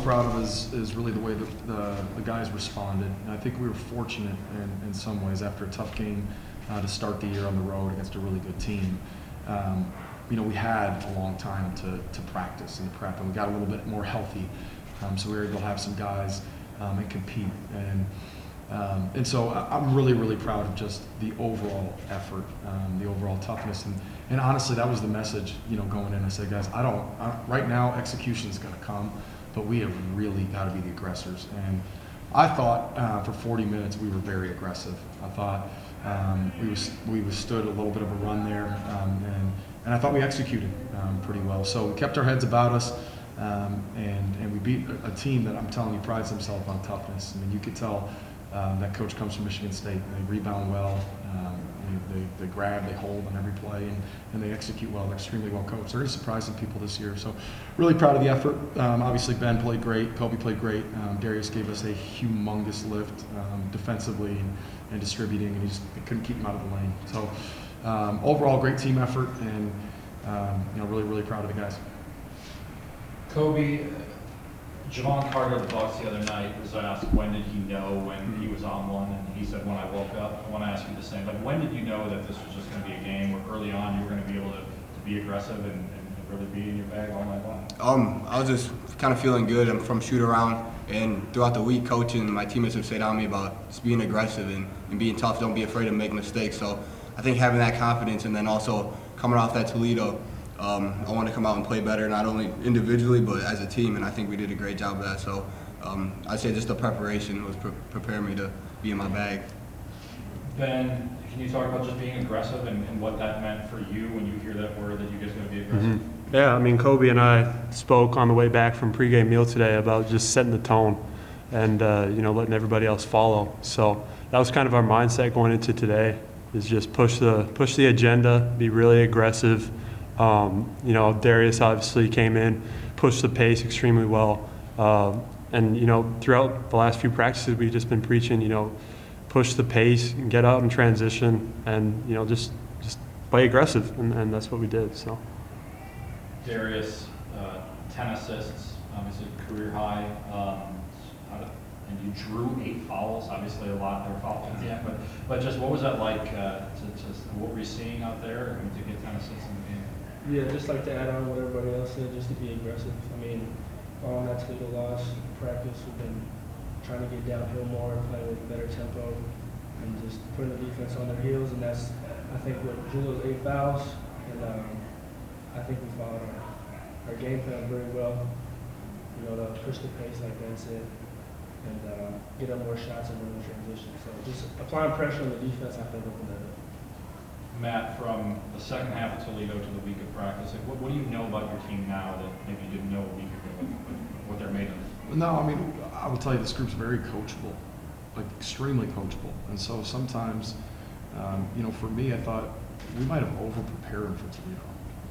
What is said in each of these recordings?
most proud of is really the way that the guys responded. And I think we were fortunate in some ways after a tough game to start the year on the road against a really good team. We had a long time to practice and to prep, and we got a little bit more healthy, so we were able to have some guys and compete. And so I'm really, really proud of just the overall effort, the overall toughness, and honestly, that was the message, going in. I said, guys, right now execution is going to come, but we have really got to be the aggressors. And I thought for 40 minutes we were very aggressive. I thought we withstood a little bit of a run there, and I thought we executed pretty well. So we kept our heads about us, and we beat a team that I'm telling you prides themselves on toughness. I mean, you could tell that coach comes from Michigan State. They rebound well, they grab, they hold on every play, and they execute well. They're extremely well coached. They're surprising people this year. So really proud of the effort. Obviously Ben played great, Kobe played great. Darius gave us a humongous lift defensively and distributing, and he couldn't keep him out of the lane. So overall, great team effort, and really, really proud of the guys. Kobe, Javon Carter of the Bucks the other night was asked when did he know when he was on one, and he said, when I woke up. I want to ask you the same. Like, when did you know that this was just going to be a game where early on you were going to be able to be aggressive and really be in your bag all night long? I was just kind of feeling good. I'm from shoot around, and throughout the week, coach and my teammates have said on me about just being aggressive and being tough. Don't be afraid to make mistakes. So I think having that confidence, and then also coming off that Toledo, I want to come out and play better, not only individually but as a team, and I think we did a great job of that. So I'd say just the preparation was preparing me to be in my bag. Ben, can you talk about just being aggressive and what that meant for you when you hear that word that you guys are going to be aggressive? Mm-hmm. Yeah, I mean, Kobe and I spoke on the way back from pregame meal today about just setting the tone and letting everybody else follow. So that was kind of our mindset going into today, is just push the agenda, be really aggressive. Darius obviously came in, pushed the pace extremely well. And throughout the last few practices, we've just been preaching, push the pace and get out in transition and, just play aggressive. And that's what we did, so. Darius, 10 assists, obviously career high. And you drew 8 fouls, obviously a lot there fouls at the end, but just what was that like, what were you seeing out there to get 10 assists in the game? Yeah, just like to add on what everybody else said, just to be aggressive. I mean, following that Toledo loss practice, we've been trying to get downhill more, play with better tempo, and just putting the defense on their heels. And that's, I think, what drew those 8 fouls. And I think we followed our game plan very well. To push the pace, like Ben said, and get up more shots and win the transition. So just applying pressure on the defense, I think, opened that up. Matt, from the second half of Toledo to the week of practice, what do you know about your team now that maybe you didn't know a week ago, what they're made of? No, I mean, I will tell you, this group's very coachable, like extremely coachable. And so sometimes, for me, I thought we might have over-prepared for Toledo.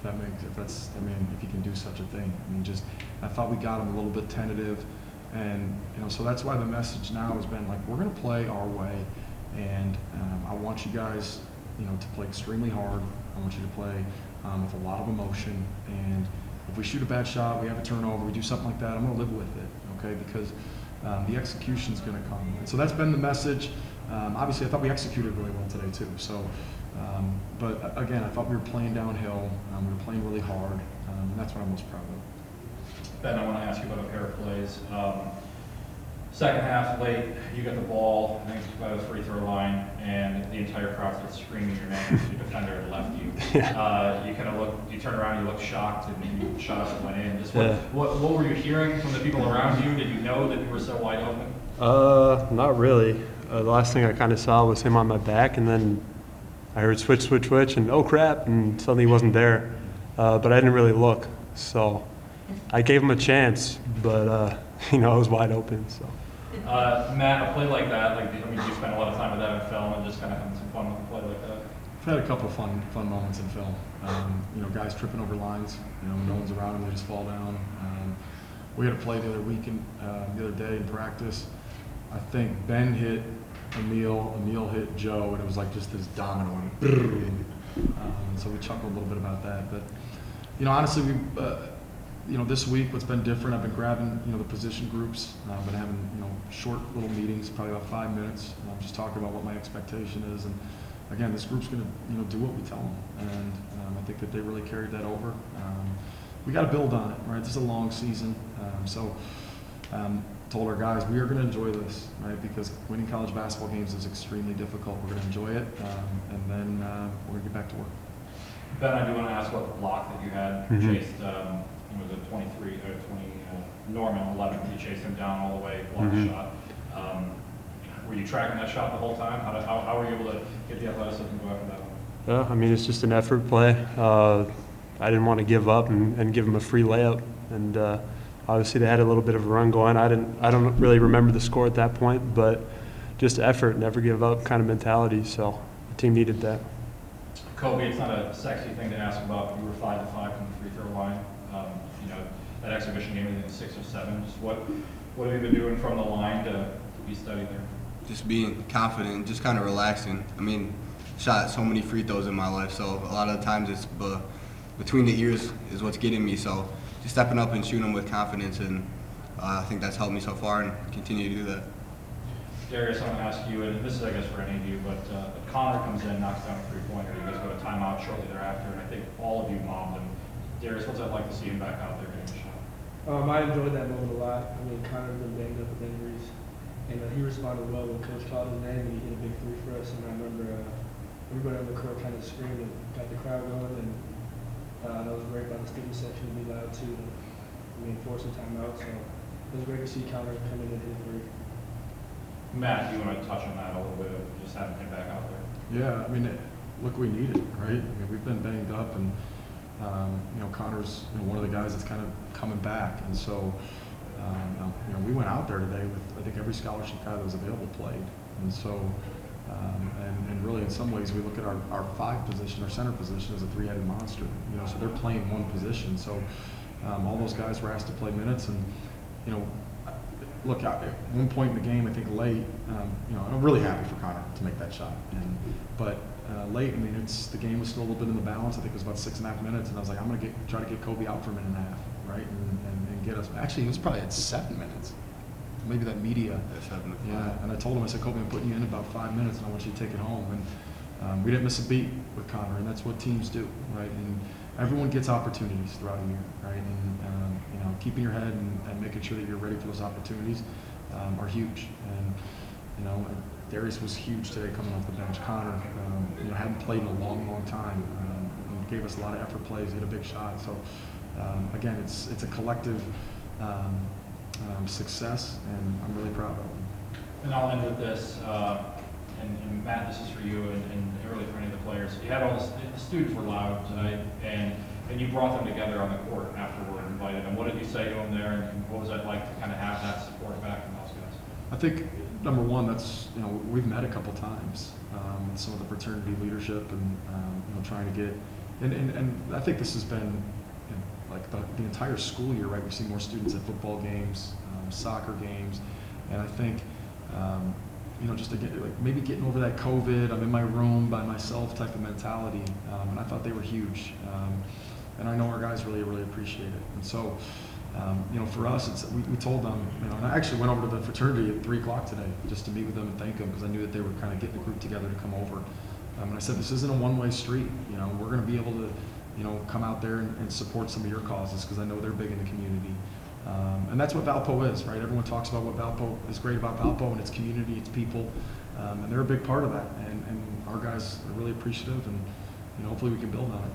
If you can do such a thing. I thought we got them a little bit tentative. And, so that's why the message now has been like, we're going to play our way. And I want you guys, to play extremely hard. I want you to play with a lot of emotion. And if we shoot a bad shot, we have a turnover, we do something like that, I'm going to live with it, okay? Because the execution's going to come. And so that's been the message. Obviously, I thought we executed really well today too. So, but again, I thought we were playing downhill. We were playing really hard. And that's what I'm most proud of. Ben, I want to ask you about a pair of plays. Second half, late, you got the ball, I think it's by the free throw line, and the entire crowd starts screaming your name. The defender had left you. You kind of you turned around, you looked shocked, and you shot up and went in. Just what were you hearing from the people around you? Did you know that you were so wide open? Not really. The last thing I kind of saw was him on my back, and then I heard switch, and oh crap, and suddenly he wasn't there. But I didn't really look, so I gave him a chance, but I was wide open. So. Matt, a play like that, you spent a lot of time with that in film and just kind of having some fun with a play like that. I've had a couple of fun moments in film. Guys tripping over lines. No one's around them, they just fall down. We had a play the other day in practice. I think Ben hit Emil hit Joe, and it was like just this domino. So we chuckled a little bit about that. But honestly, this week what's been different, I've been grabbing, the position groups, been having, short little meetings, probably about 5 minutes, just talking about what my expectation is. And again, this group's going to, do what we tell them. And I think that they really carried that over. We got to build on it, right? This is a long season. Told our guys, we are going to enjoy this, right? Because winning college basketball games is extremely difficult. We're going to enjoy it, and then we're going to get back to work. Ben, I do want to ask about the block that you had. Chased, was it 23 or 20, Norman 11. You chased him down all the way, blocked the shot. Were you tracking that shot the whole time? How were you able to get the athleticism to go after that one? Yeah, I mean, it's just an effort play. I didn't want to give up and give him a free layup. And obviously they had a little bit of a run going. I don't really remember the score at that point, but just effort, never give up kind of mentality. So the team needed that. Kobe, it's not a sexy thing to ask about. You were 5 to 5 from the free throw line. That exhibition game, I think 6 or 7. Just what have you been doing from the line to be steady there? Just being confident, just kind of relaxing. I mean, shot so many free throws in my life, so a lot of the times it's between the ears is what's getting me. So just stepping up and shooting them with confidence, and I think that's helped me so far and continue to do that. Darius, I want to ask you, and this is, I guess, for any of you, but Connor comes in, knocks down a three-pointer. You guys go to timeout shortly thereafter, and I think all of you mobbed him. Darius, what's that like to see him back out there getting a shot? I enjoyed that moment a lot. I mean, Connor's been banged up with injuries, and he responded well when Coach called his name and he hit a big three for us. And I remember everybody on the court kind of screamed and got the crowd going, and that was great by the student section to be loud too. Force some timeout, so it was great to see Connor come in and hit three. Matt, do you want to touch on that a little bit, just having him back out there? Yeah, look, we need it, right? We've been banged up, and Connor's one of the guys that's kind of coming back, and so we went out there today with I think every scholarship guy that was available played, and so and really in some ways we look at our 5 position, our center position as a 3-headed monster, so they're playing one position, so all those guys were asked to play minutes, and look, at one point in the game, I think late, I'm really happy for Connor to make that shot. But late, the game was still a little bit in the balance. I think it was about 6.5 minutes, and I was like, I'm going to try to get Kobe out for a minute and a half, right, and get us. Actually, it was probably at 7 minutes. Maybe that media. Yeah, and I told him, I said, Kobe, I'm putting you in about 5 minutes, and I want you to take it home. And we didn't miss a beat with Connor, and that's what teams do, right? And everyone gets opportunities throughout a year, right? And keeping your head and making sure that you're ready for those opportunities are huge. And Darius was huge today coming off the bench. Connor, hadn't played in a long, long time. He gave us a lot of effort plays. He had a big shot. So again, it's a collective success, and I'm really proud of him. And I'll end with this. And Matt, this is for you, and really for any of the players. You had all the students were loud tonight, and you brought them together on the court afterward, invited them. What did you say to them there, and what was that like to kind of have that support back from those guys? I think number one, that's we've met a couple times with some of the fraternity leadership, and trying to get, and I think this has been like the entire school year, right? We've seen more students at football games, soccer games, and I think. Just to get maybe getting over that COVID, I'm in my room by myself type of mentality, and I thought they were huge, and I know our guys really, really appreciate it. And so, for us, we told them, and I actually went over to the fraternity at 3 o'clock today just to meet with them and thank them because I knew that they were kind of getting the group together to come over. And I said, this isn't a one-way street. We're going to be able to, come out there and support some of your causes because I know they're big in the community. And that's what Valpo is, right? Everyone talks about what Valpo is great about Valpo and its community, its people, and they're a big part of that. And our guys are really appreciative, and hopefully we can build on it.